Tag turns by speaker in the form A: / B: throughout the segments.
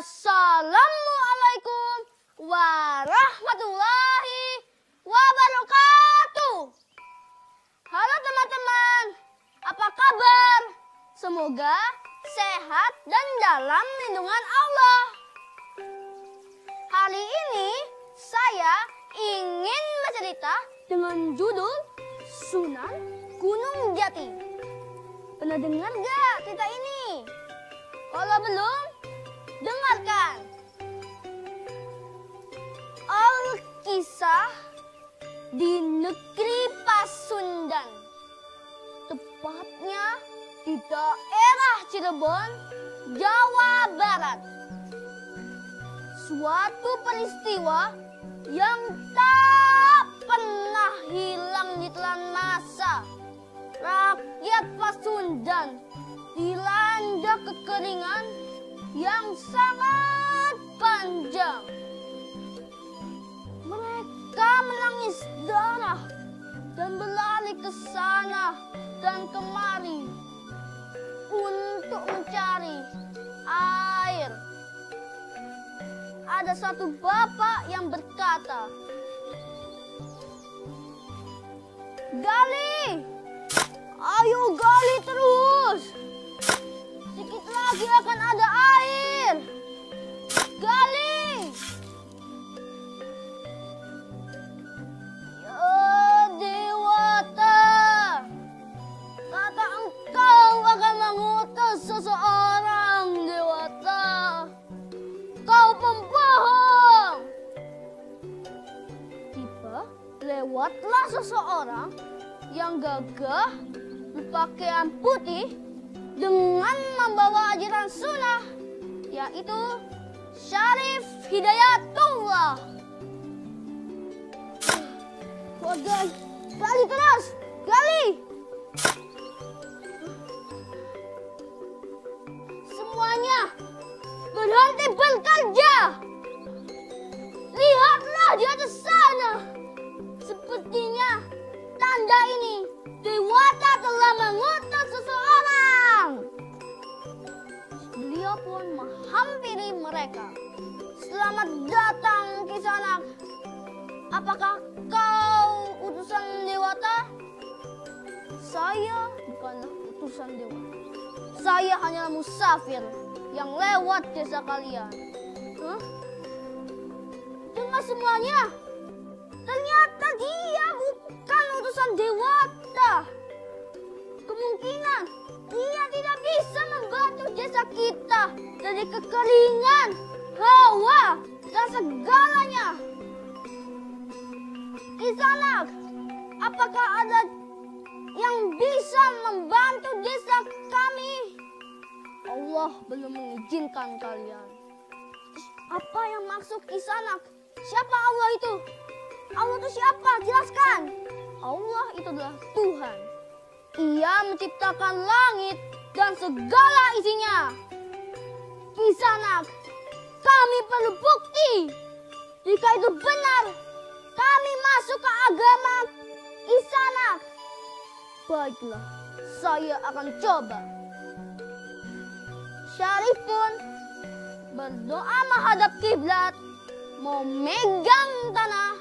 A: Assalamualaikum warahmatullahi wabarakatuh. Halo teman-teman, apa kabar? Semoga sehat dan dalam lindungan Allah. Hari ini saya ingin bercerita dengan judul Sunan Gunung Jati. Pernah dengar gak cerita ini? Kalau belum, dengarkan. Alkisah di negeri Pasundan, tepatnya di daerah Cirebon, Jawa Barat. Suatu peristiwa yang tak pernah hilang di telan masa. Rakyat Pasundan dilanda kekeringan yang sangat panjang. Mereka menangis darah dan berlari ke sana dan kemari untuk mencari air. Ada satu bapak yang berkata, "Gali, ayo gali terus. Sedikit lagi akan ada air. Gali." Ya Dewata, kata engkau akan mengutus seseorang, Dewata. Kau pembohong. Tiba lewatlah seseorang yang gagah berpakaian putih dengan membawa ajaran sunnah, yaitu Syarif Hidayatullah. Wadah, gali terus, gali. Semuanya berhenti bekerja. Lihatlah di atas sana. Sepertinya tanda ini Dewata telah mengutus seseorang. Beliau pun menghampiri mereka. "Selamat datang, Kisanak. Apakah kau utusan Dewata?" "Saya bukanlah utusan Dewata. Saya hanya musafir yang lewat desa kalian." "Hah? Dengar semuanya. Ternyata dia bukan utusan Dewata. Kemungkinan dia tidak bisa membantu desa kita dari kekeringan, hawa, dan segalanya. Kisanak, apakah ada yang bisa membantu desa kami?" "Allah belum mengizinkan kalian." "Apa yang maksud Kisanak? Siapa Allah itu? Allah itu siapa? Jelaskan." "Allah itu adalah Tuhan. Ia menciptakan langit dan segala isinya. Kisanak, kami perlu bukti. Jika itu benar, kami masuk ke agama Kisanak." "Baiklah, saya akan coba." Syarif pun berdoa menghadap kiblat, memegang tanah,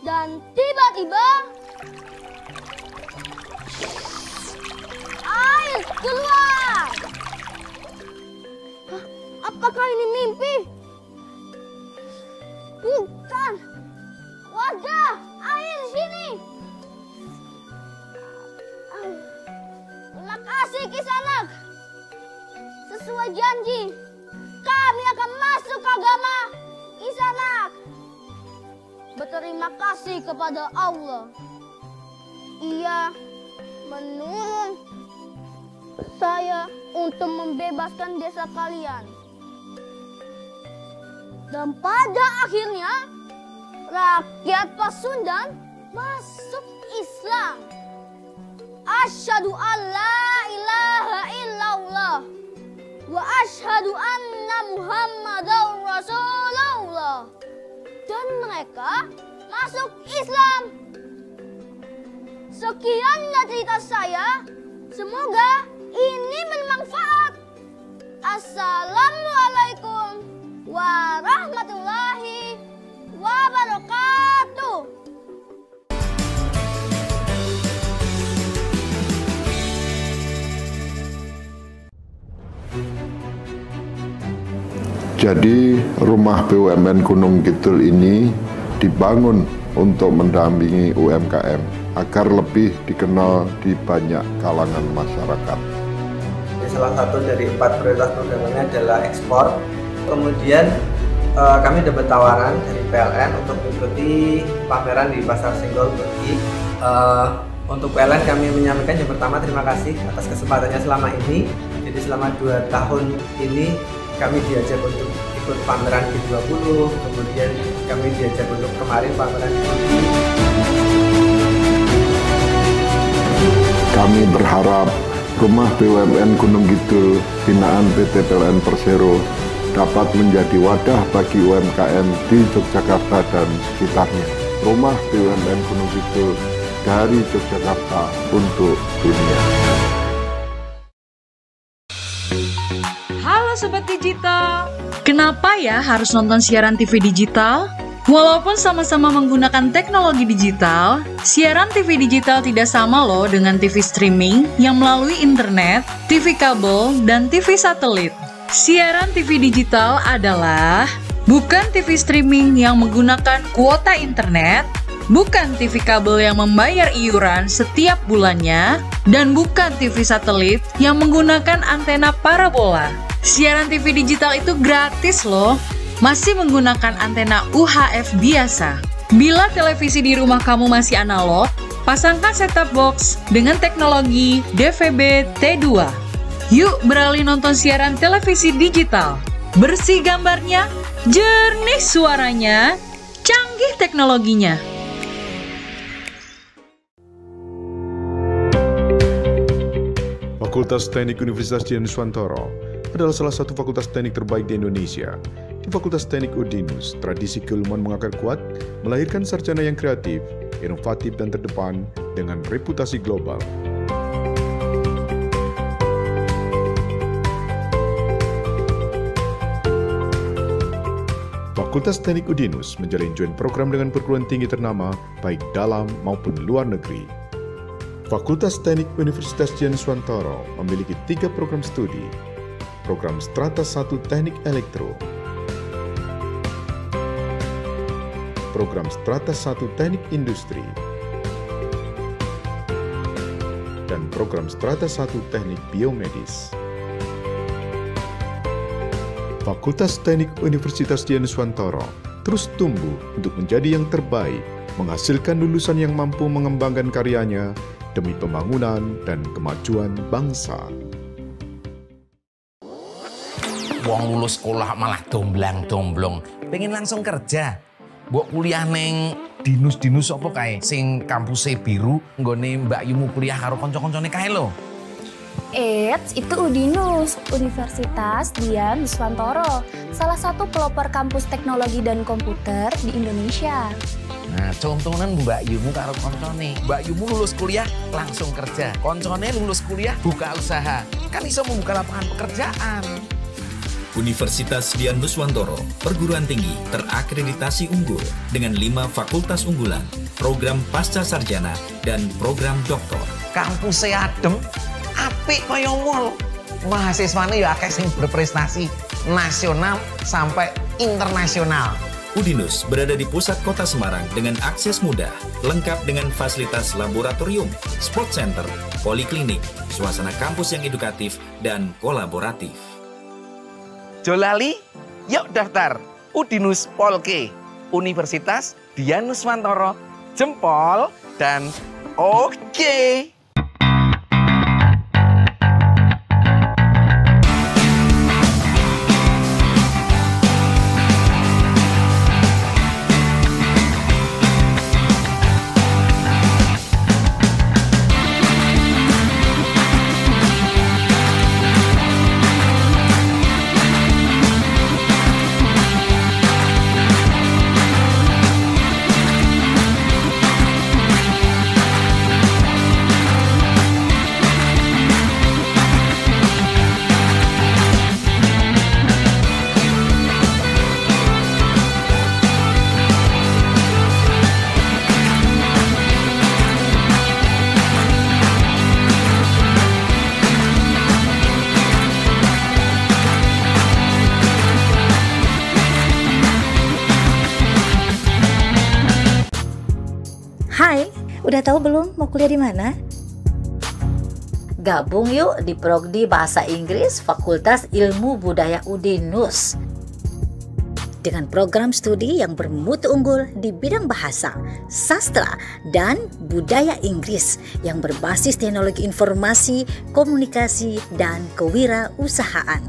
A: dan tiba-tiba air keluar. "Hah, apakah ini mimpi?" "Bukan. Wadah, air di sini." "Terima kasih, Kisanak. Sesuai janji, kami akan masuk ke agama Kisanak." Berterima kasih kepada Allah. Ia menurun saya untuk membebaskan desa kalian. Dan pada akhirnya rakyat Pasundan masuk Islam. Asyhadu an la ilaha illallah wa asyhadu anna Muhammadar Rasulullah. Dan mereka masuk Islam. Sekian cerita saya. Semoga ini bermanfaat. Assalamualaikum warahmatullahi wabarakatuh.
B: Jadi rumah BUMN Gunung Kidul ini dibangun untuk mendampingi UMKM agar lebih dikenal di banyak kalangan masyarakat.
C: Salah satu dari 4 prioritas programnya adalah ekspor. Kemudian kami dapat tawaran dari PLN untuk mengikuti pameran di Pasar Senggol Turki. Untuk PLN kami menyampaikan yang pertama terima kasih atas kesempatannya selama ini. Jadi selama 2 tahun ini kami diajak untuk ikut pameran G20, kemudian kami diajak untuk kemarin pameran di Turki.
B: Kami berharap rumah BUMN Gunung Kidul binaan PT PLN Persero dapat menjadi wadah bagi UMKM di Yogyakarta dan sekitarnya. Rumah BUMN Gunung Kidul dari Yogyakarta untuk dunia.
D: Halo Sobat Digital, kenapa ya harus nonton siaran TV digital? Walaupun sama-sama menggunakan teknologi digital, siaran TV digital tidak sama loh dengan TV streaming yang melalui internet, TV kabel, dan TV satelit. Siaran TV digital adalah bukan TV streaming yang menggunakan kuota internet, bukan TV kabel yang membayar iuran setiap bulannya, dan bukan TV satelit yang menggunakan antena parabola. Siaran TV digital itu gratis loh, masih menggunakan antena UHF biasa. Bila televisi di rumah kamu masih analog, pasangkan set-top box dengan teknologi DVB T2. Yuk beralih nonton siaran televisi digital. Bersih gambarnya, jernih suaranya, canggih teknologinya.
E: Fakultas Teknik Universitas Dianuswantoro adalah salah satu fakultas teknik terbaik di Indonesia. Di Fakultas Teknik UDINUS, tradisi keilmuan mengakar kuat, melahirkan sarjana yang kreatif, inovatif dan terdepan dengan reputasi global. Fakultas Teknik UDINUS menjalin joint program dengan perguruan tinggi ternama baik dalam maupun luar negeri. Fakultas Teknik Universitas Dianuswantoro memiliki 3 program studi. Program Strata 1 Teknik Elektro, Program Strata 1 Teknik Industri, dan Program Strata 1 Teknik Biomedis. Fakultas Teknik Universitas Dianuswantoro terus tumbuh untuk menjadi yang terbaik, menghasilkan lulusan yang mampu mengembangkan karyanya demi pembangunan dan kemajuan bangsa.
F: Wong lulus sekolah malah domblang-domblong, pengen langsung kerja. Mbok kuliah neng dinus apa kae sing kampusnya biru, nggone Mbak Yumu kuliah karo kanca-kancane kae lho.
G: Eits, itu UDINUS, Universitas Dianuswantoro, salah satu pelopor kampus teknologi dan komputer di Indonesia.
F: Nah, contohnya Mbak Yumu karo koncone. Mbak Yumu lulus kuliah langsung kerja. Koncone lulus kuliah buka usaha. Kan iso membuka lapangan pekerjaan.
H: Universitas Dianuswantoro, perguruan tinggi terakreditasi unggul dengan 5 fakultas unggulan, program pasca sarjana, dan program doktor.
F: Kampusnya adem, apik kaya mall. Mahasiswane ya akeh sing berprestasi nasional sampai internasional.
H: UDINUS berada di pusat kota Semarang dengan akses mudah, lengkap dengan fasilitas laboratorium, sport center, poliklinik, suasana kampus yang edukatif dan kolaboratif.
F: Jolali, yuk daftar UDINUS Polke, Universitas Dianuswantoro, jempol dan oke.
I: Udah tahu belum mau kuliah di mana? Gabung yuk di Prodi Bahasa Inggris Fakultas Ilmu Budaya UDINUS. Dengan program studi yang bermutu unggul di bidang bahasa, sastra, dan budaya Inggris yang berbasis teknologi informasi, komunikasi, dan kewirausahaan.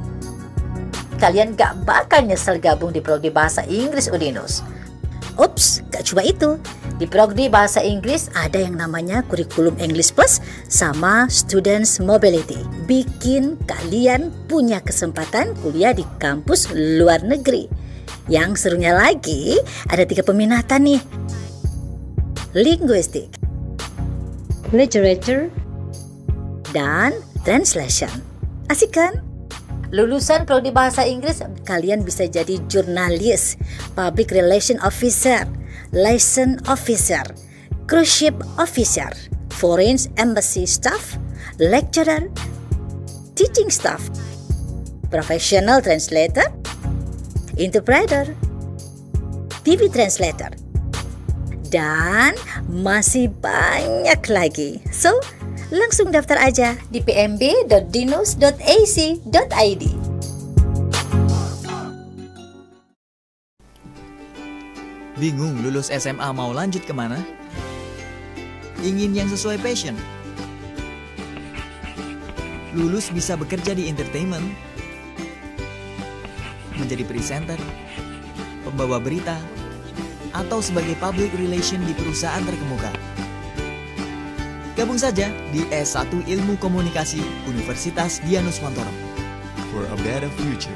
I: Kalian gak bakal nyesel gabung di Prodi Bahasa Inggris UDINUS. Ups, gak cuma itu. Di Prodi Bahasa Inggris ada yang namanya Kurikulum English Plus sama Students Mobility. Bikin kalian punya kesempatan kuliah di kampus luar negeri. Yang serunya lagi, ada 3 peminatan nih. Linguistik, Literature, dan Translation. Asik kan? Lulusan Prodi Bahasa Inggris, kalian bisa jadi jurnalis, Public Relation Officer, Liaison Officer, Cruise Ship Officer, Foreign Embassy Staff, Lecturer, Teaching Staff, Professional Translator, Interpreter, TV Translator, dan masih banyak lagi. So, langsung daftar aja di pmb.dinus.ac.id.
J: Bingung lulus SMA mau lanjut kemana? Ingin yang sesuai passion? Lulus bisa bekerja di entertainment, menjadi presenter, pembawa berita, atau sebagai public relation di perusahaan terkemuka. Gabung saja di S1 Ilmu Komunikasi Universitas Dianuswantoro. For a better future.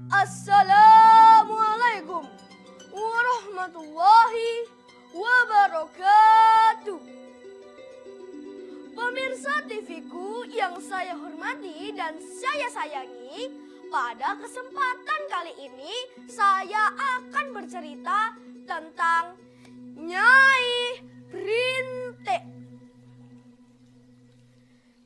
A: Assalamualaikum warahmatullahi wabarakatuh. Pemirsa TV-ku yang saya hormati dan saya sayangi, pada kesempatan kali ini saya akan bercerita tentang Nyai Brintik.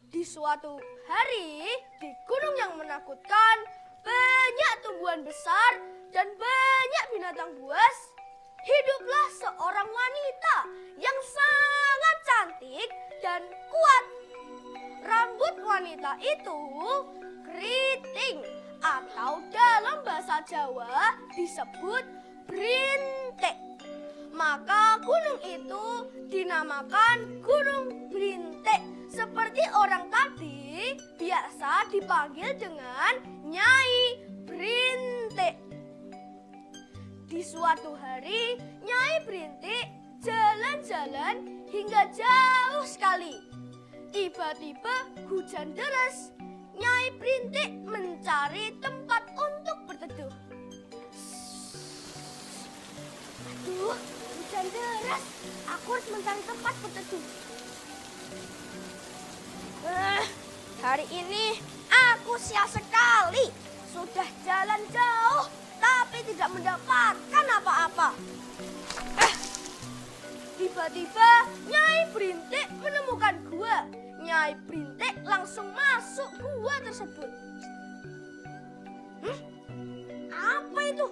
A: Di suatu hari di gunung yang menakutkan, banyak tumbuhan besar dan banyak binatang buas. Hiduplah seorang wanita yang sangat cantik dan kuat. Rambut wanita itu keriting atau dalam bahasa Jawa disebut brintik. Maka gunung itu dinamakan Gunung Brintik. Seperti orang tadi biasa dipanggil dengan Nyai Brintik. Di suatu hari, Nyai Brintik jalan-jalan hingga jauh sekali. Tiba-tiba hujan deras. Nyai Brintik mencari tempat untuk berteduh. Aduh, hujan deras. Aku harus mencari tempat berteduh. Hari ini aku sia sekali. Sudah jalan jauh, tapi tidak mendapatkan apa-apa. Tiba-tiba Nyai Brintik menemukan gua. Nyai Brintik langsung masuk gua tersebut. Apa itu?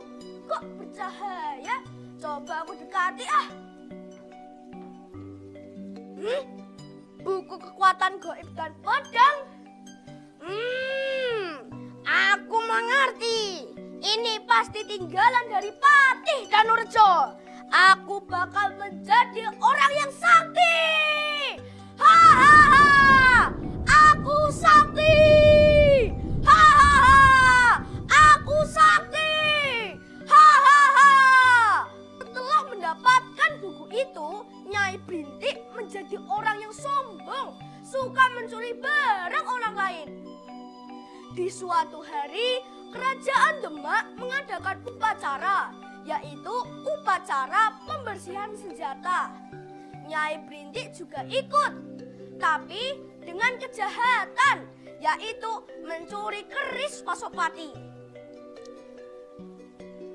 A: Kok bercahaya? Coba aku dekati ah. Buku kekuatan gaib dan pedang. Aku mengerti. Ini pasti tinggalan dari Patih Danurjo. Aku bakal menjadi orang yang sakti. Hahaha, aku sakti. Hahaha, aku sakti. Hahaha. Setelah mendapatkan buku itu, Nyai Brintik menjadi orang yang sombong, suka mencuri barang orang lain. Di suatu hari, Kerajaan Demak mengadakan upacara, yaitu upacara pembersihan senjata. Nyai Brintik juga ikut, tapi dengan kejahatan, yaitu mencuri keris Pasopati.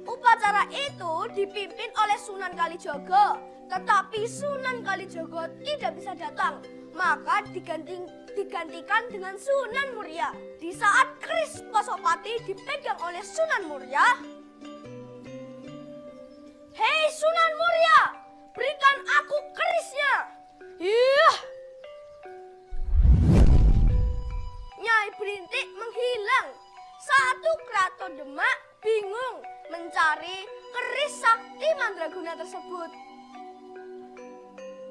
A: Upacara itu dipimpin oleh Sunan Kalijogo, tetapi Sunan Kalijogo tidak bisa datang, maka digantikan dengan Sunan Muria. Di saat keris Pasopati dipegang oleh Sunan Muria, "Hei Sunan Muria, berikan aku kerisnya." Iya. Nyai Berintik menghilang. Satu keraton Demak bingung mencari keris sakti Mandraguna tersebut.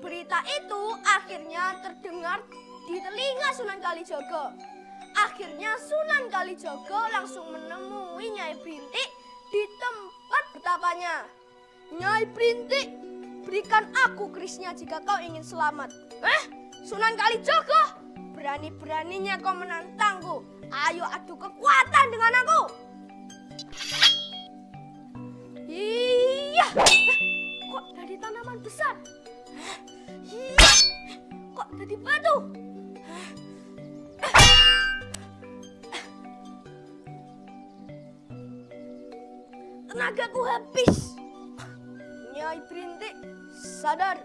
A: Berita itu akhirnya terdengar di telinga Sunan Kalijaga. Akhirnya Sunan Kalijaga langsung menemui Nyai Berintik di tempat bertapanya. "Nyai Berintik, berikan aku kerisnya jika kau ingin selamat." Sunan Kalijaga, berani-beraninya kau menantangku. Ayo adu kekuatan dengan aku. Iya. Kok dari tanaman besar? Iya. Kok dari batu? Tenagaku habis. Nyai Berintik, sadar.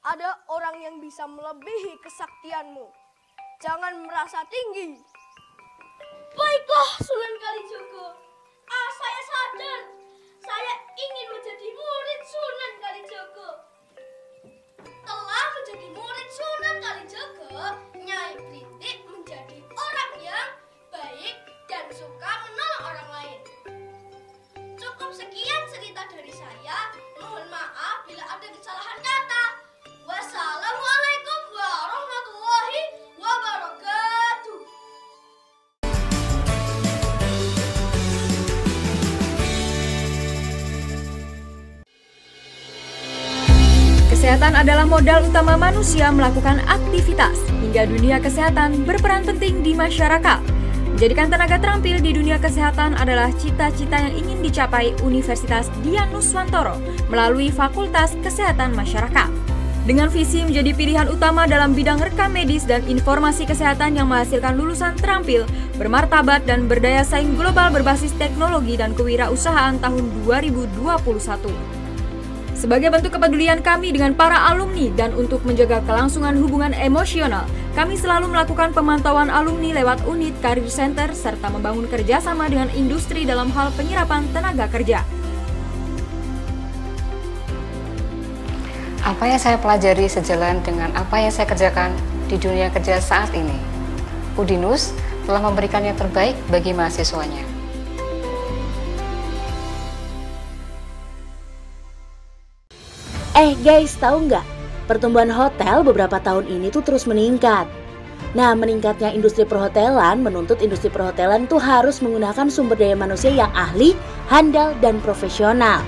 A: Ada orang yang bisa melebihi kesaktianmu. Jangan merasa tinggi. Baiklah Sunan Kalijaga. Saya sadar. Saya ingin menjadi murid Sunan Kalijaga. Telah menjadi murid Sunan Kalijaga, Nyai Berintik menjadi orang yang baik dan suka menolong orang lain. Cukup sekian cerita dari saya. Mohon maaf bila ada kesalahan kata. Wassalamualaikum warahmatullahi wabarakatuh.
K: Kesehatan adalah modal utama manusia melakukan aktivitas, hingga dunia kesehatan berperan penting di masyarakat. Menjadikan tenaga terampil di dunia kesehatan adalah cita-cita yang ingin dicapai Universitas Dian Nuswantoro melalui Fakultas Kesehatan Masyarakat. Dengan visi menjadi pilihan utama dalam bidang rekam medis dan informasi kesehatan yang menghasilkan lulusan terampil, bermartabat dan berdaya saing global berbasis teknologi dan kewirausahaan tahun 2021. Sebagai bentuk kepedulian kami dengan para alumni dan untuk menjaga kelangsungan hubungan emosional, kami selalu melakukan pemantauan alumni lewat unit Career Center serta membangun kerjasama dengan industri dalam hal penyerapan tenaga kerja.
L: Apa yang saya pelajari sejalan dengan apa yang saya kerjakan di dunia kerja saat ini. Udinus telah memberikan yang terbaik bagi mahasiswanya.
M: Guys, tahu nggak? Pertumbuhan hotel beberapa tahun ini tuh terus meningkat. Nah, meningkatnya industri perhotelan menuntut industri perhotelan tuh harus menggunakan sumber daya manusia yang ahli, handal, dan profesional.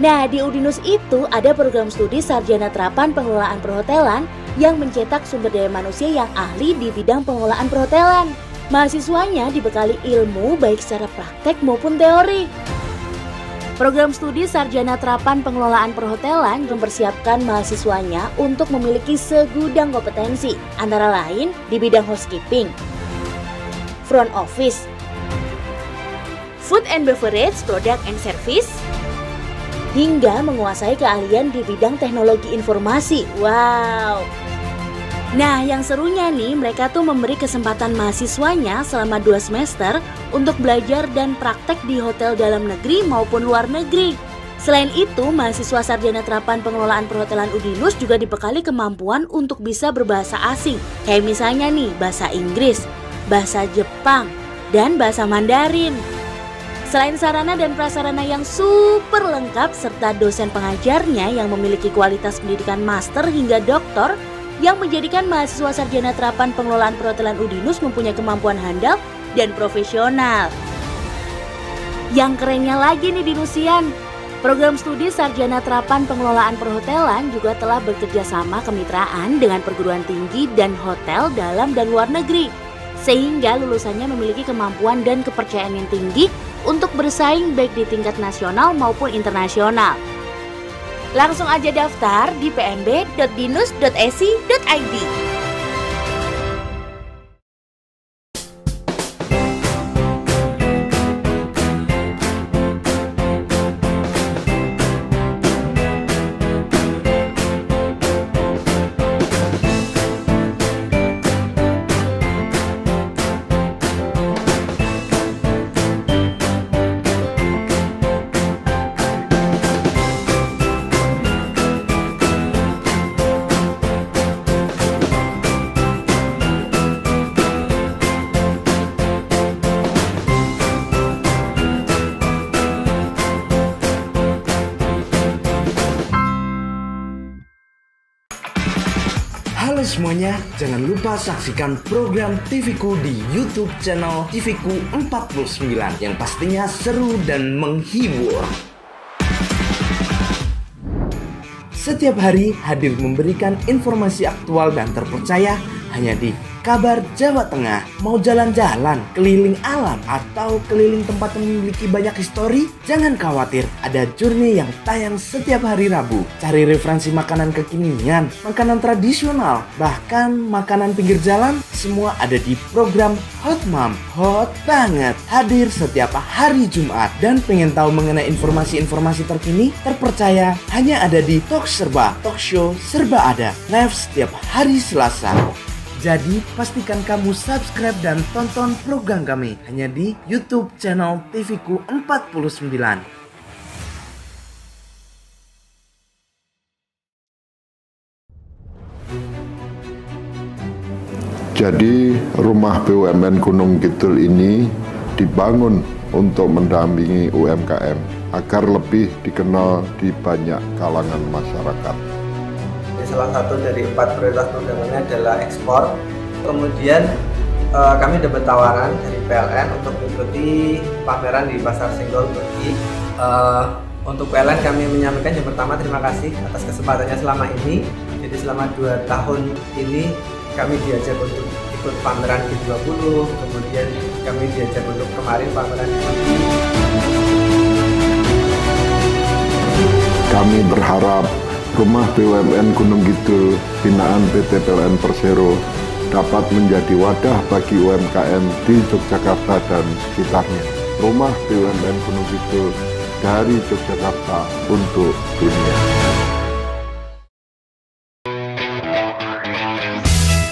M: Nah, di Udinus itu ada program studi sarjana terapan pengelolaan perhotelan yang mencetak sumber daya manusia yang ahli di bidang pengelolaan perhotelan. Mahasiswanya dibekali ilmu baik secara praktek maupun teori. Program studi sarjana terapan pengelolaan perhotelan mempersiapkan mahasiswanya untuk memiliki segudang kompetensi, antara lain di bidang housekeeping, front office, food and beverage, product and service, hingga menguasai keahlian di bidang teknologi informasi. Wow! Nah, yang serunya nih, mereka tuh memberi kesempatan mahasiswanya selama 2 semester untuk belajar dan praktek di hotel dalam negeri maupun luar negeri. Selain itu, mahasiswa sarjana terapan pengelolaan perhotelan Udinus juga dibekali kemampuan untuk bisa berbahasa asing. Kayak misalnya nih, bahasa Inggris, bahasa Jepang, dan bahasa Mandarin. Selain sarana dan prasarana yang super lengkap serta dosen pengajarnya yang memiliki kualitas pendidikan master hingga doktor, yang menjadikan mahasiswa sarjana terapan pengelolaan perhotelan Udinus mempunyai kemampuan handal dan profesional. Yang kerennya lagi nih Dinusian, program studi sarjana terapan pengelolaan perhotelan juga telah bekerja sama kemitraan dengan perguruan tinggi dan hotel dalam dan luar negeri, sehingga lulusannya memiliki kemampuan dan kepercayaan yang tinggi untuk bersaing baik di tingkat nasional maupun internasional. Langsung aja daftar di pmb.dinus.esi.id.
N: Halo semuanya, jangan lupa saksikan program TVku di YouTube channel TVku 49 yang pastinya seru dan menghibur. Setiap hari hadir memberikan informasi aktual dan terpercaya hanya di Kabar Jawa Tengah. Mau jalan-jalan, keliling alam, atau keliling tempat yang memiliki banyak histori? Jangan khawatir, ada Journey yang tayang setiap hari Rabu. Cari referensi makanan kekinian, makanan tradisional, bahkan makanan pinggir jalan, semua ada di program Hot Mom. Hot banget, hadir setiap hari Jumat. Dan pengen tahu mengenai informasi-informasi terkini, terpercaya, hanya ada di Talk Serba, Talk Show Serba Ada, live setiap hari Selasa. Jadi pastikan kamu subscribe dan tonton program kami hanya di YouTube channel TVku 49.
B: Jadi rumah BUMN Gunung Kidul ini dibangun untuk mendampingi UMKM agar lebih dikenal di banyak kalangan masyarakat.
C: Salah satu dari 4 prioritas programnya adalah ekspor. Kemudian kami dapat tawaran dari PLN untuk mengikuti pameran di Pasar Senggol Turki. Untuk PLN kami menyampaikan yang pertama terima kasih atas kesempatannya selama ini. Jadi selama 2 tahun ini kami diajak untuk ikut pameran G20, kemudian kami diajak untuk kemarin pameran di Turki.
B: Kami berharap Rumah BUMN Gunung Kidul binaan PT PLN Persero dapat menjadi wadah bagi UMKM di Yogyakarta dan sekitarnya. Rumah BUMN Gunung Kidul dari Yogyakarta untuk dunia.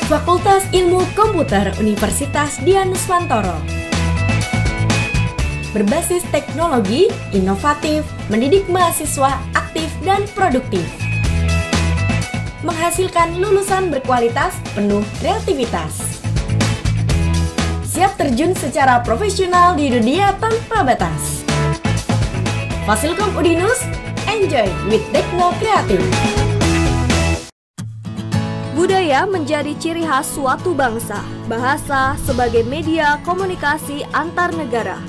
O: Fakultas Ilmu Komputer Universitas Dian Nuswantoro. Berbasis teknologi, inovatif, mendidik mahasiswa aktif dan produktif. Menghasilkan lulusan berkualitas penuh kreativitas. Siap terjun secara profesional di dunia tanpa batas. Fasilkom Udinus, enjoy with Tekno Kreatif.
K: Budaya menjadi ciri khas suatu bangsa. Bahasa sebagai media komunikasi antar negara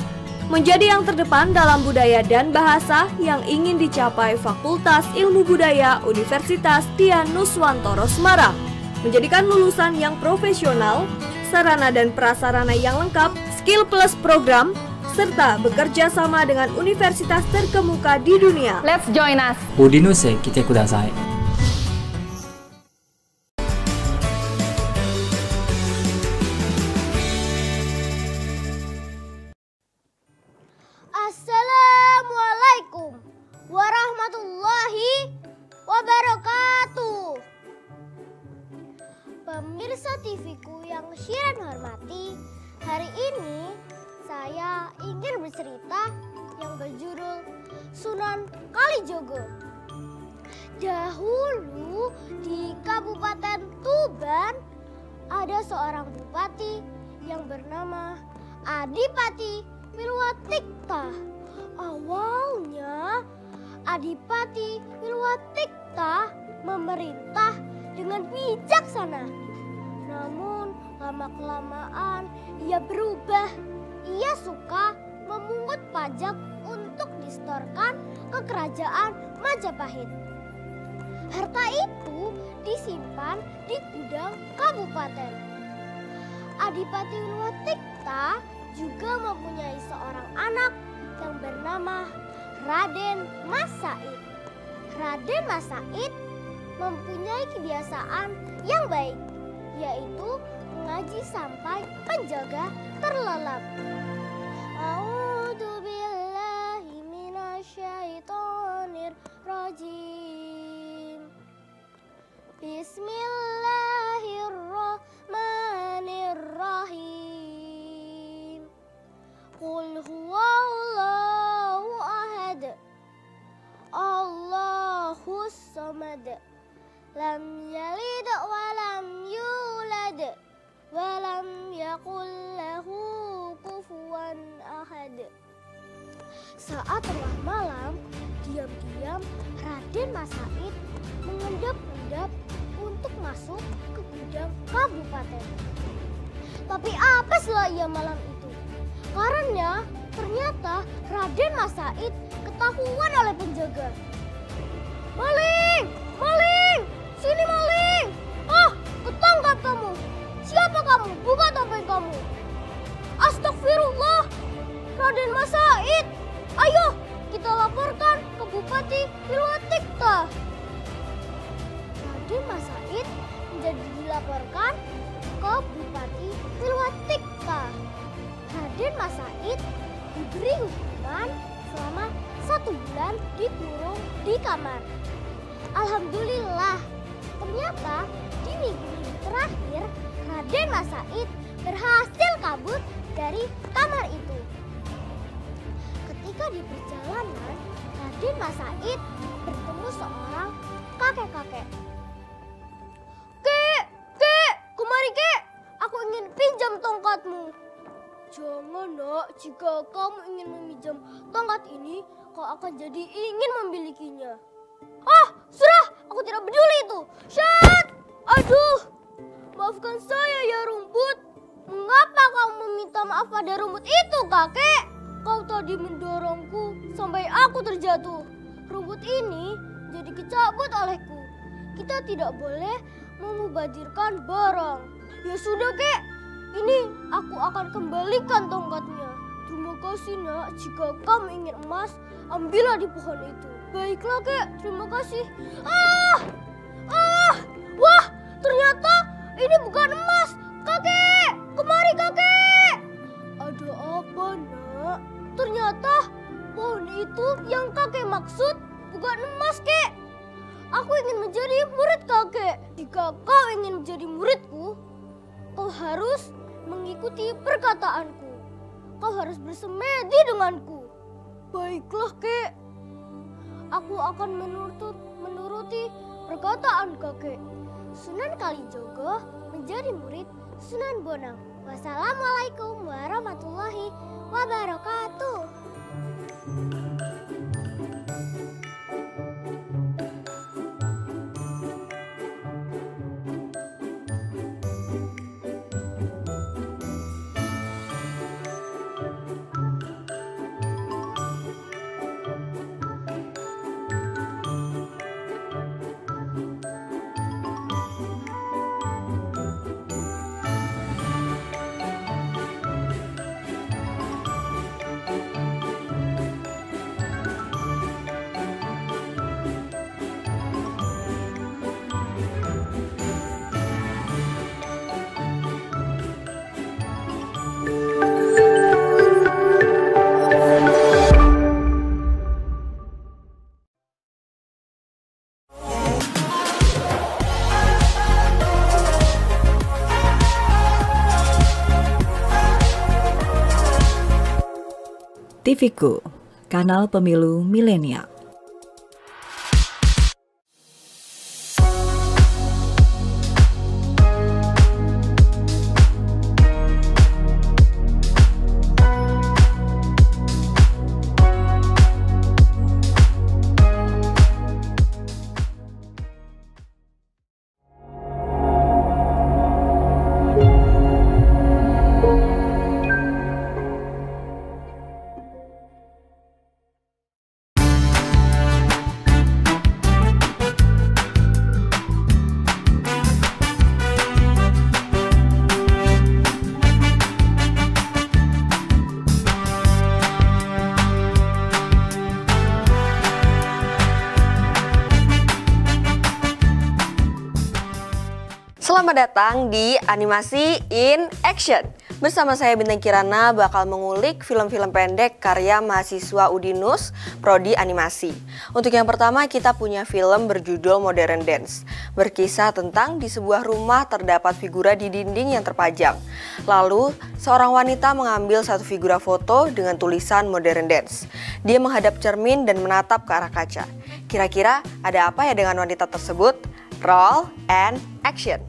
K: menjadi yang terdepan dalam budaya dan bahasa yang ingin dicapai Fakultas Ilmu Budaya Universitas Dian Nuswantoro Semarang. Menjadikan lulusan yang profesional, sarana dan prasarana yang lengkap, skill plus program, serta bekerja sama dengan universitas terkemuka di dunia.
P: Let's join us!
Q: Udinus kita kudasai.
A: Assalamualaikum warahmatullahi wabarakatuh. Pemirsa TVku yang Shiran hormati, hari ini saya ingin bercerita yang berjudul Sunan Kalijogo. Dahulu di Kabupaten Tuban ada seorang bupati yang bernama Adipati Wilwatikta. Awalnya Adipati Wilwatikta memerintah dengan bijaksana. Namun lama-kelamaan ia berubah. Ia suka memungut pajak untuk disetorkan ke kerajaan Majapahit. Harta itu disimpan di gudang kabupaten. Adipati Wilwatikta juga mempunyai seorang anak yang bernama Raden Mas Said. Raden Mas Said mempunyai kebiasaan yang baik, yaitu mengaji sampai penjaga terlelap. A'udzubillahi minasyaitonir rajim. Bismillahirrahmanirrahim. Qul huwallahu ahad. Allahus samad. Lam yalid wa lam yulad wa lam yakul lahu kufuwan ahad. Saat tengah malam, diam-diam Raden Mas Said mengendap-endap untuk
P: untuk masuk ke gudang kabupaten. Tapi apeslah ia malam itu, karena ternyata Raden Mas Said ketahuan oleh penjaga. Maling! Maling! Sini maling! Ah, ketangkap kamu! Siapa kamu? Buka topeng kamu! Astagfirullah! Raden Mas Said! Ayo, kita laporkan ke Bupati Pilwatikta. Raden Mas Said menjadi dilaporkan ke Bupati Pilwatikta. Raden Mas Said diberi hukuman selama 1 bulan dikurung di kamar. Alhamdulillah, ternyata di minggu terakhir Raden Mas Said berhasil kabur dari kamar itu. Ketika di perjalanan, Raden Mas Said bertemu seorang kakek-kakek. Kek, kemari kek, aku ingin pinjam tongkatmu. Jangan nak, jika kamu ingin meminjam tongkat ini, kau akan jadi ingin memilikinya. Ah, sudah, aku tidak peduli itu. Syat! Aduh, maafkan saya ya Rumput. Mengapa kamu meminta maaf pada Rumput itu, kakek? Kau tadi mendorongku sampai aku terjatuh. Rumput ini jadi kecabut olehku. Kita tidak boleh memubazirkan barang. Ya sudah, kek. Ini aku akan kembalikan tongkatnya. Terima kasih nak, jika kamu ingin emas, ambillah di pohon itu. Baiklah kek, terima kasih. Wah, ternyata ini bukan emas. Kakek, kemari kakek. Ada apa nak? Ternyata pohon itu yang kakek maksud bukan emas kek. Aku ingin menjadi murid kakek. Jika kau ingin menjadi muridku, kau harus mengikuti perkataanku. Kau harus bersemedi denganku. Baiklah, kek. Aku akan menuruti perkataan kakek. Sunan Kalijogo menjadi murid Sunan Bonang. Wassalamualaikum warahmatullahi wabarakatuh.
R: TVku, kanal pemilu milenial.
S: Selamat datang di Animasi in Action. Bersama saya Bintang Kirana bakal mengulik film-film pendek karya mahasiswa Udinus Prodi Animasi. Untuk yang pertama kita punya film berjudul Modern Dance. Berkisah tentang di sebuah rumah terdapat figura di dinding yang terpajang. Lalu seorang wanita mengambil satu figura foto dengan tulisan Modern Dance. Dia menghadap cermin dan menatap ke arah kaca. Kira-kira ada apa ya dengan wanita tersebut? Roll and action.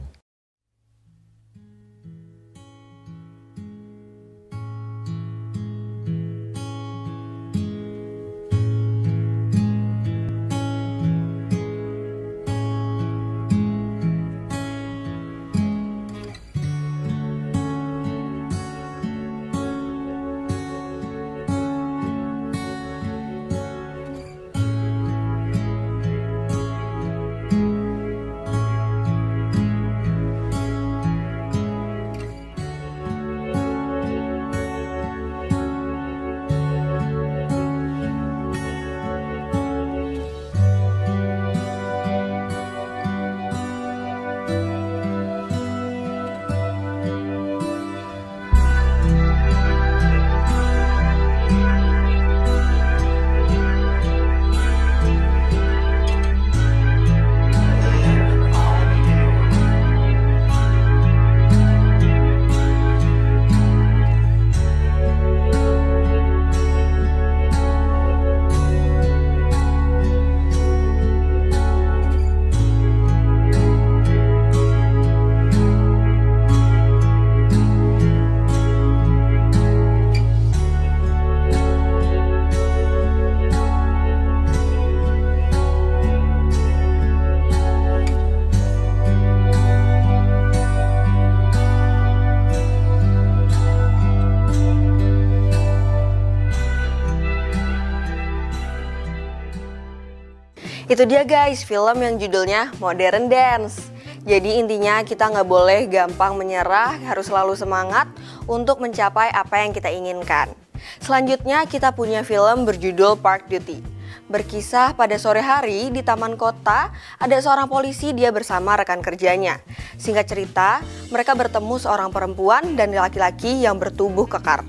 S: Itu dia guys, film yang judulnya Modern Dance. Jadi intinya kita nggak boleh gampang menyerah, harus selalu semangat untuk mencapai apa yang kita inginkan. Selanjutnya kita punya film berjudul Park Duty. Berkisah pada sore hari di taman kota, ada seorang polisi, dia bersama rekan kerjanya. Singkat cerita, mereka bertemu seorang perempuan dan laki-laki yang bertubuh kekar.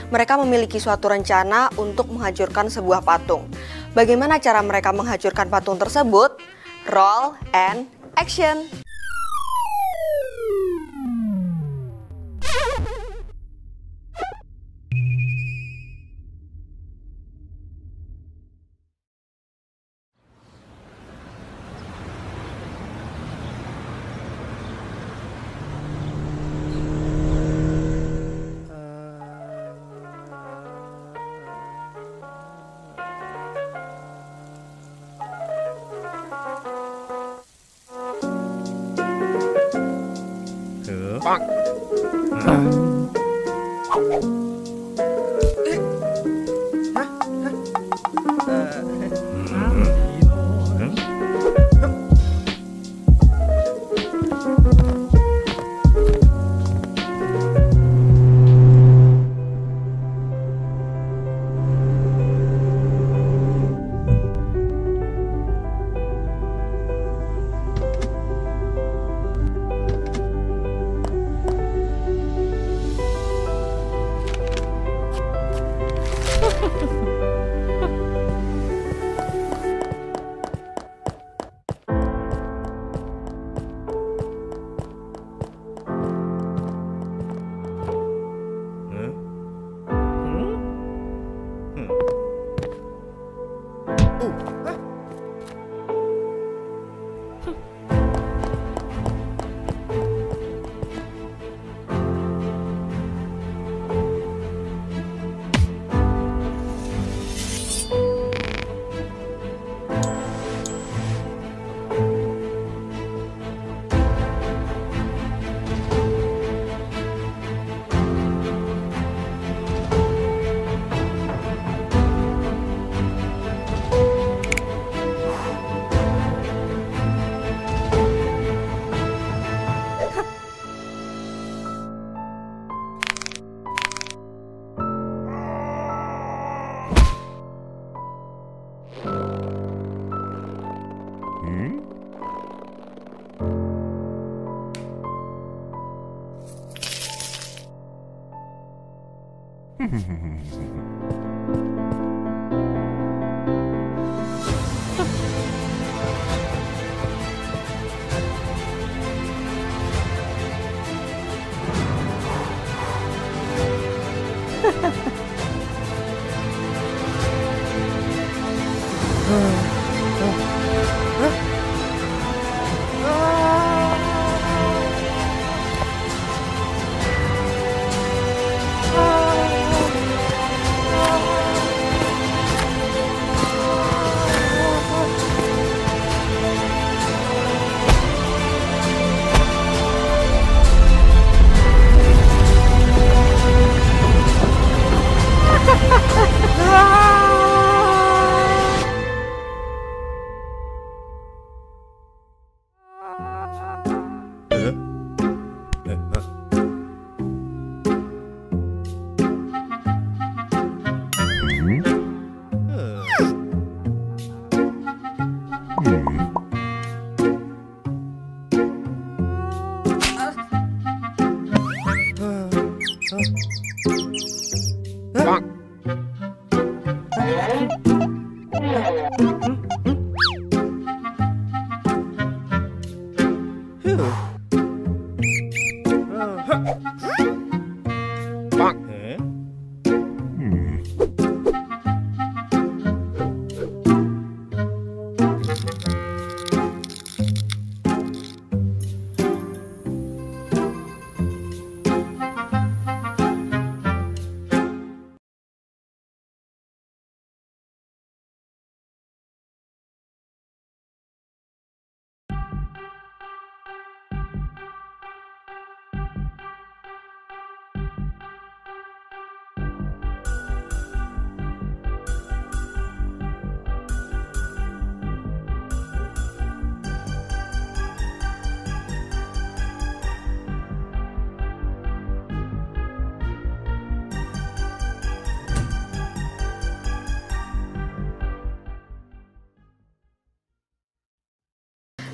S: Mereka memiliki suatu rencana untuk menghancurkan sebuah patung. Bagaimana cara mereka menghancurkan patung tersebut? Roll and action!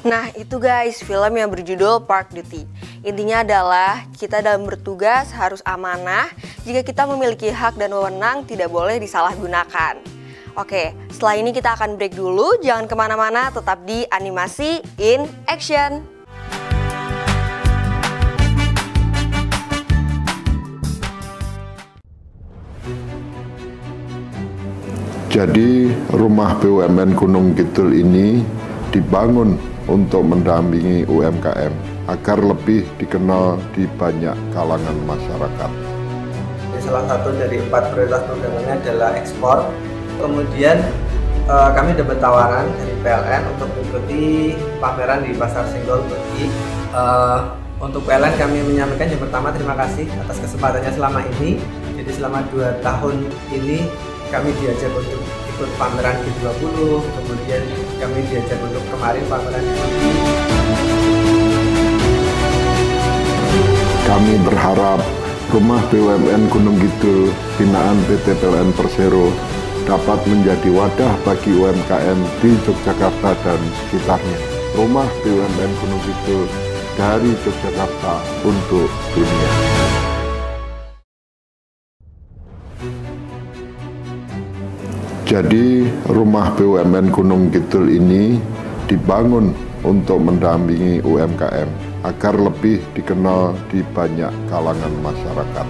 S: Nah itu guys, film yang berjudul Park Duty. Intinya adalah kita dalam bertugas harus amanah. Jika kita memiliki hak dan wewenang tidak boleh disalahgunakan. Oke, setelah ini kita akan break dulu. Jangan kemana-mana, tetap di Animasi in Action.
B: Jadi rumah BUMN Gunung Kidul ini dibangun untuk mendampingi UMKM agar lebih dikenal di banyak kalangan masyarakat.
C: Salah satu dari 4 prioritas programnya adalah ekspor. Kemudian kami dapat tawaran dari PLN untuk mengikuti pameran di Pasar Senggol Turki. Untuk PLN kami menyampaikan yang pertama terima kasih atas kesempatannya selama ini. Jadi selama 2 tahun ini kami diajak untuk ikut pameran G20, kemudian kami diajak untuk kemarin pameran di Turki.
B: Kami berharap rumah BUMN Gunung Kidul binaan PT PLN Persero dapat menjadi wadah bagi UMKM di Yogyakarta dan sekitarnya. Rumah BUMN Gunung Kidul dari Yogyakarta untuk dunia. Jadi rumah BUMN Gunung Kidul ini dibangun untuk mendampingi UMKM agar lebih dikenal di banyak kalangan masyarakat.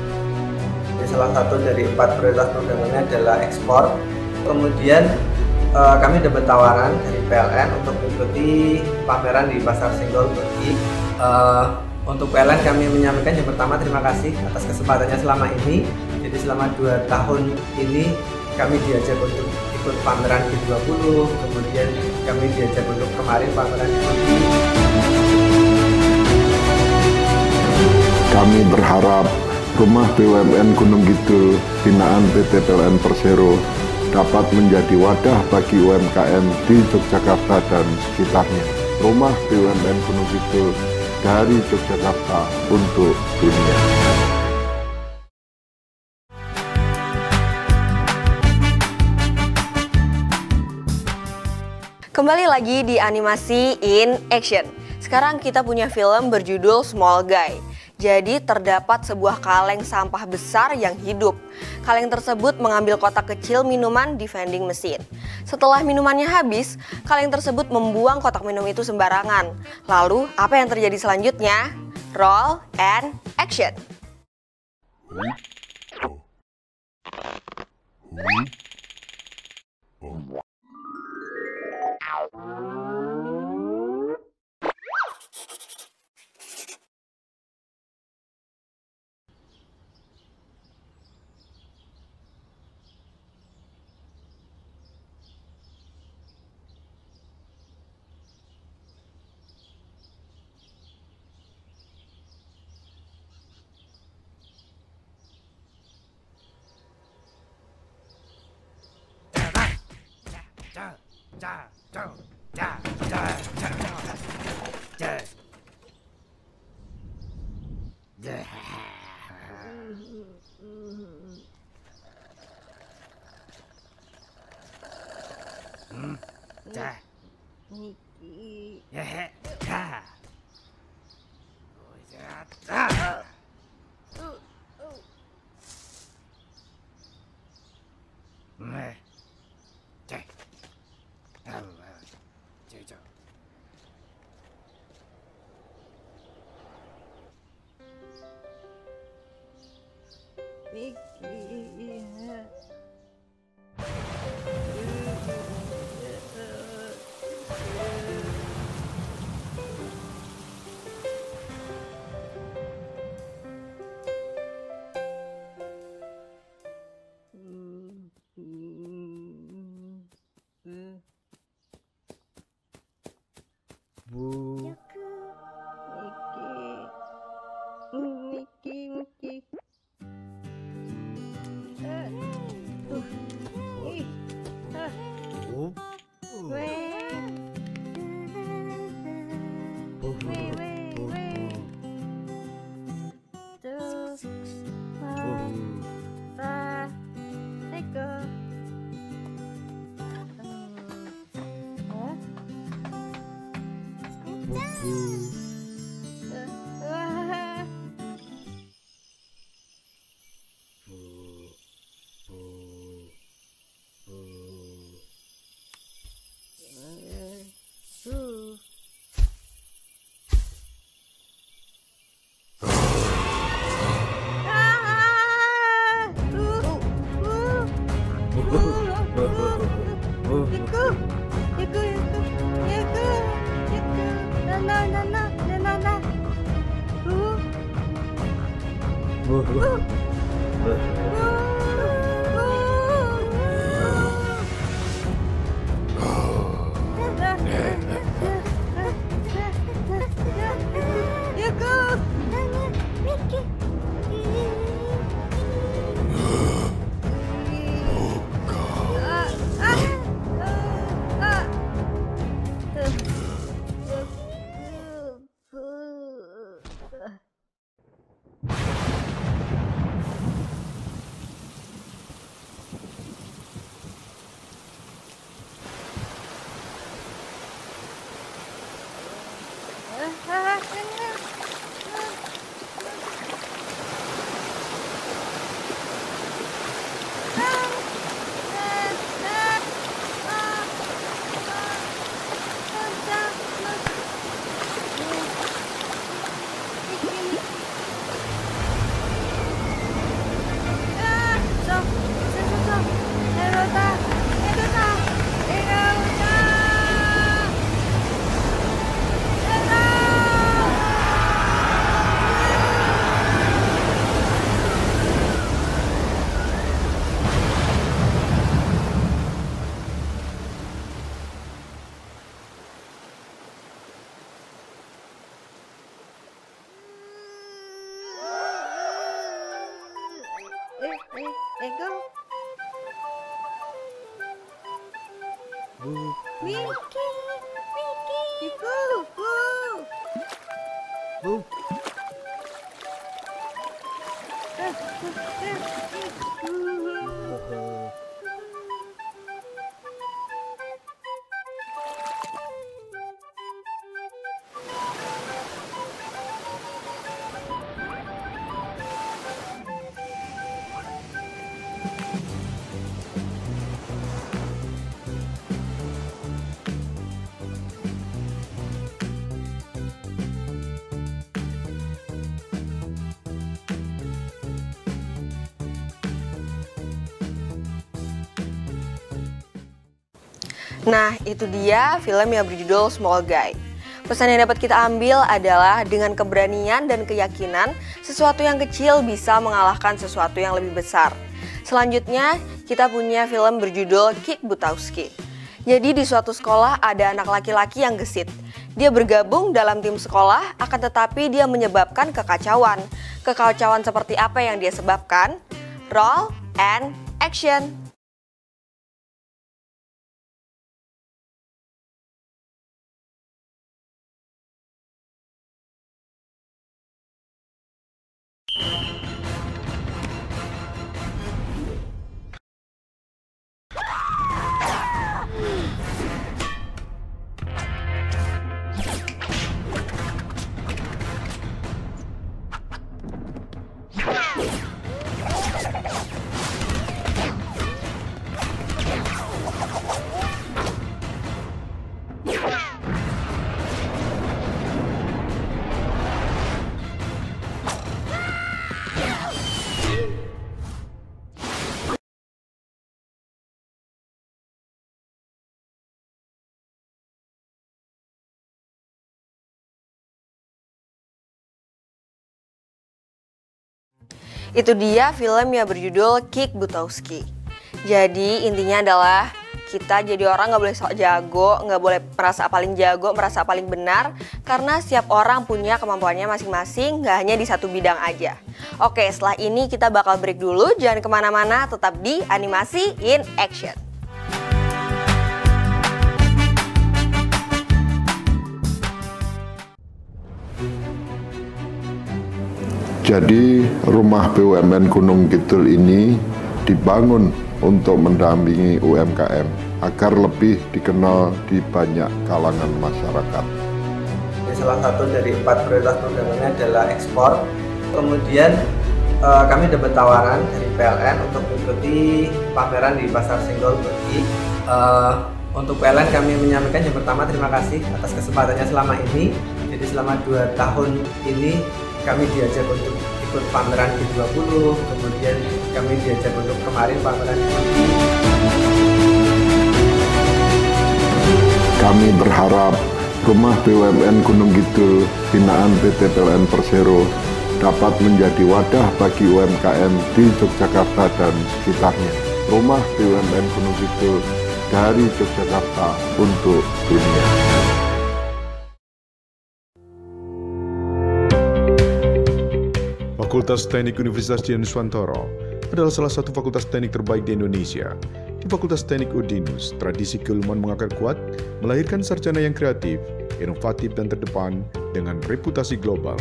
C: Salah satu dari 4 prioritas programnya adalah ekspor. Kemudian kami dapat tawaran dari PLN untuk mengikuti pameran di Pasar Senggol Turki. Untuk PLN kami menyampaikan yang pertama terima kasih atas kesempatannya selama ini. Jadi selama 2 tahun ini kami diajak untuk ikut pameran G20, kemudian kami diajak untuk kemarin pameran di Turki.
B: Kami berharap rumah BUMN Gunung Kidul binaan PT PLN Persero dapat menjadi wadah bagi UMKM di Yogyakarta dan sekitarnya. Rumah BUMN Gunung Kidul dari Yogyakarta untuk dunia.
S: Kembali lagi di Animasi in Action. Sekarang kita punya film berjudul Small Guy. Jadi terdapat sebuah kaleng sampah besar yang hidup. Kaleng tersebut mengambil kotak kecil minuman di vending mesin. Setelah minumannya habis, kaleng tersebut membuang kotak minum itu sembarangan. Lalu apa yang terjadi selanjutnya? Roll and action. Nah, itu dia film yang berjudul Small Guy. Pesan yang dapat kita ambil adalah dengan keberanian dan keyakinan, sesuatu yang kecil bisa mengalahkan sesuatu yang lebih besar. Selanjutnya, kita punya film berjudul Kick Buttowski. Jadi di suatu sekolah ada anak laki-laki yang gesit. Dia bergabung dalam tim sekolah, akan tetapi dia menyebabkan kekacauan. Kekacauan seperti apa yang dia sebabkan? Roll and action! Itu dia film yang berjudul Kick Buttowski. Jadi intinya adalah kita jadi orang nggak boleh sok jago, nggak boleh merasa paling jago, merasa paling benar, karena setiap orang punya kemampuannya masing-masing, nggak hanya di satu bidang aja. Oke, setelah ini kita bakal break dulu, jangan kemana-mana, tetap di Animasi in Action.
B: Jadi rumah BUMN Gunung Kidul ini dibangun untuk mendampingi UMKM agar lebih dikenal di banyak kalangan masyarakat.
C: salah satu dari 4 prioritas programnya adalah ekspor. Kemudian kami dapat tawaran dari PLN untuk mengikuti pameran di Pasar Senggol Turki. Untuk PLN kami menyampaikan yang pertama terima kasih atas kesempatannya selama ini. Jadi selama 2 tahun ini kami diajak untuk ikut pameran G20, kemudian kami diajak untuk kemarin pameran di Turki.
B: Kami berharap Rumah BUMN Gunung Kidul binaan PT PLN Persero dapat menjadi wadah bagi UMKM di Yogyakarta dan sekitarnya. Rumah BUMN Gunung Kidul dari Yogyakarta untuk dunia.
E: Fakultas Teknik Universitas Dianuswantoro adalah salah satu fakultas teknik terbaik di Indonesia. Di Fakultas Teknik Udinus, tradisi keilmuan mengakar kuat, melahirkan sarjana yang kreatif, inovatif dan terdepan dengan reputasi global.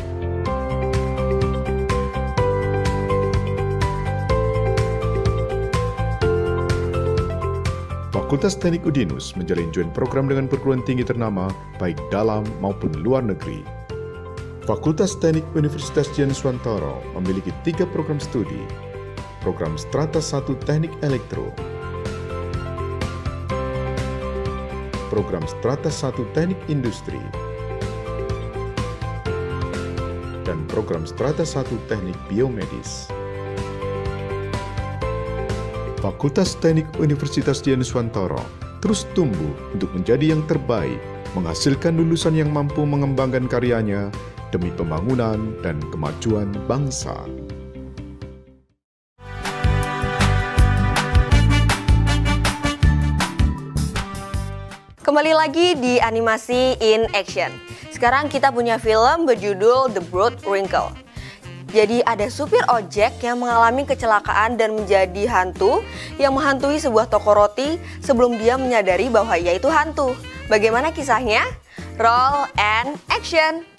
E: Fakultas Teknik Udinus menjalin joint program dengan perguruan tinggi ternama baik dalam maupun luar negeri. Fakultas Teknik Universitas Dianuswantoro memiliki 3 program studi. Program Strata 1 Teknik Elektro, Program Strata 1 Teknik Industri, dan Program Strata 1 Teknik Biomedis. Fakultas Teknik Universitas Dianuswantoro terus tumbuh untuk menjadi yang terbaik, menghasilkan lulusan yang mampu mengembangkan karyanya demi pembangunan dan kemajuan bangsa.
S: Kembali lagi di Animasi in Action. Sekarang kita punya film berjudul The Broad Wrinkle. Jadi ada supir ojek yang mengalami kecelakaan dan menjadi hantu yang menghantui sebuah toko roti sebelum dia menyadari bahwa ia itu hantu. Bagaimana kisahnya? Roll and action!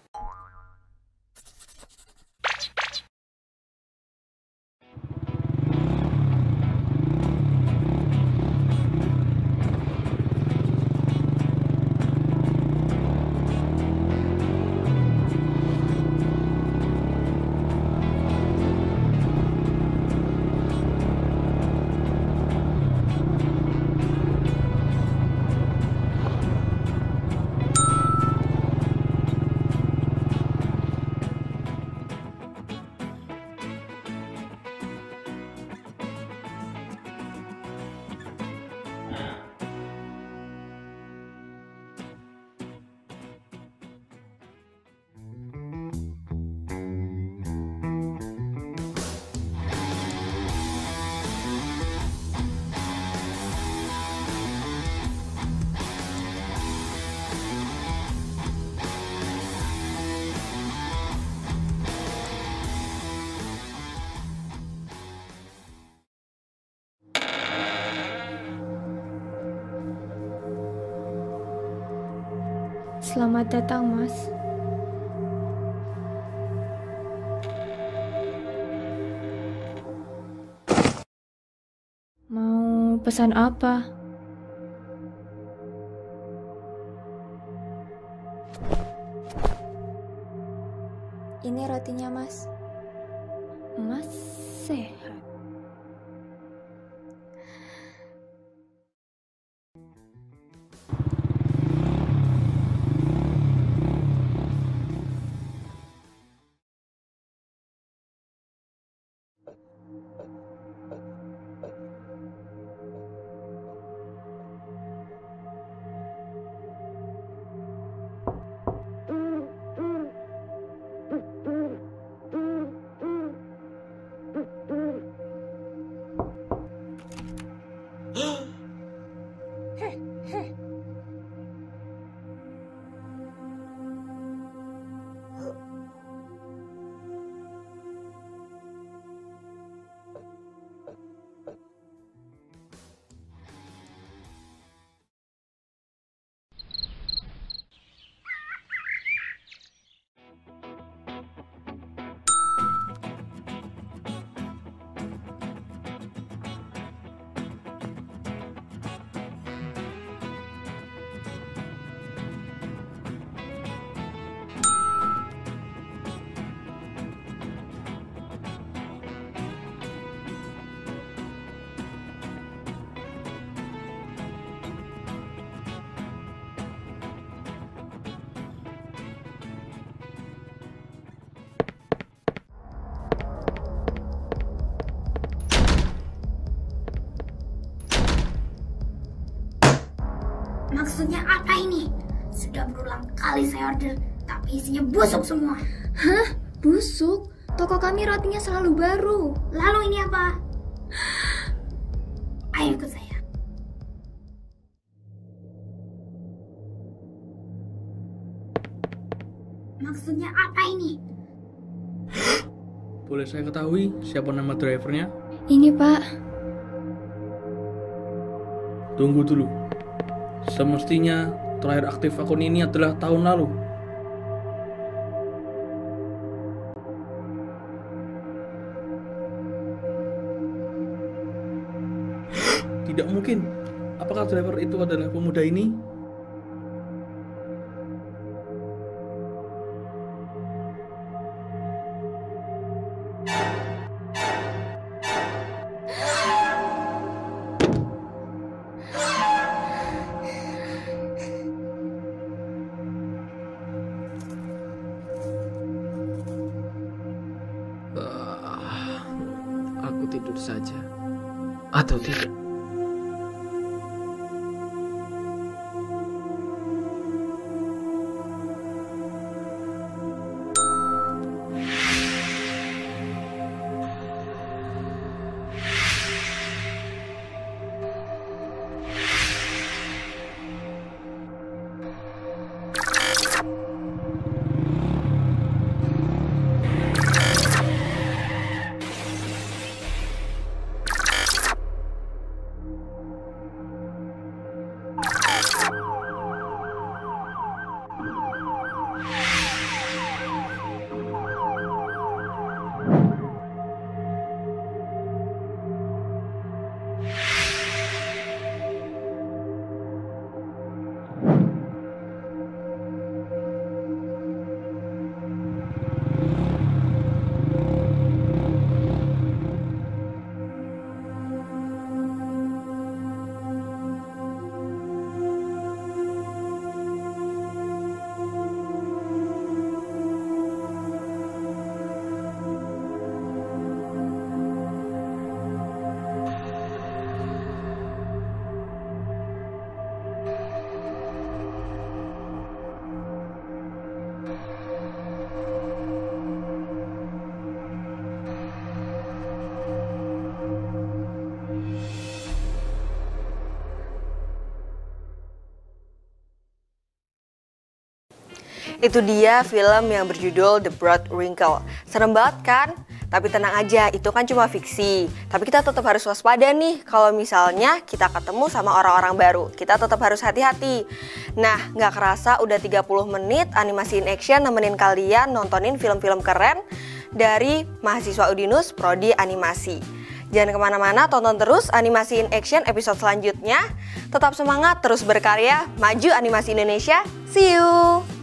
T: Selamat datang, Mas. Mau pesan apa?
U: Ini rotinya, Mas.
T: Mas sehat.
D: Maksudnya apa ini? Sudah berulang kali saya order, tapi isinya busuk semua.
T: Hah? Busuk? Toko kami rotinya selalu baru.
D: Lalu ini apa? Ayo ikut saya. Maksudnya apa ini?
V: Boleh saya ketahui siapa nama drivernya?
T: Ini, Pak.
V: Tunggu dulu. Semestinya terakhir aktif akun ini adalah tahun lalu. Tidak mungkin. Apakah driver itu adalah pemuda ini?
Q: Aku tidur saja. Atau tidak?
S: Itu dia film yang berjudul The Broad Wrinkle. Serem banget kan? Tapi tenang aja, itu kan cuma fiksi. Tapi kita tetap harus waspada nih kalau misalnya kita ketemu sama orang-orang baru. Kita tetap harus hati-hati. Nah, nggak kerasa udah 30 menit animasi in action nemenin kalian nontonin film-film keren dari mahasiswa Udinus Prodi Animasi. Jangan kemana-mana, tonton terus animasi in action episode selanjutnya. Tetap semangat, terus berkarya, maju animasi Indonesia. See you!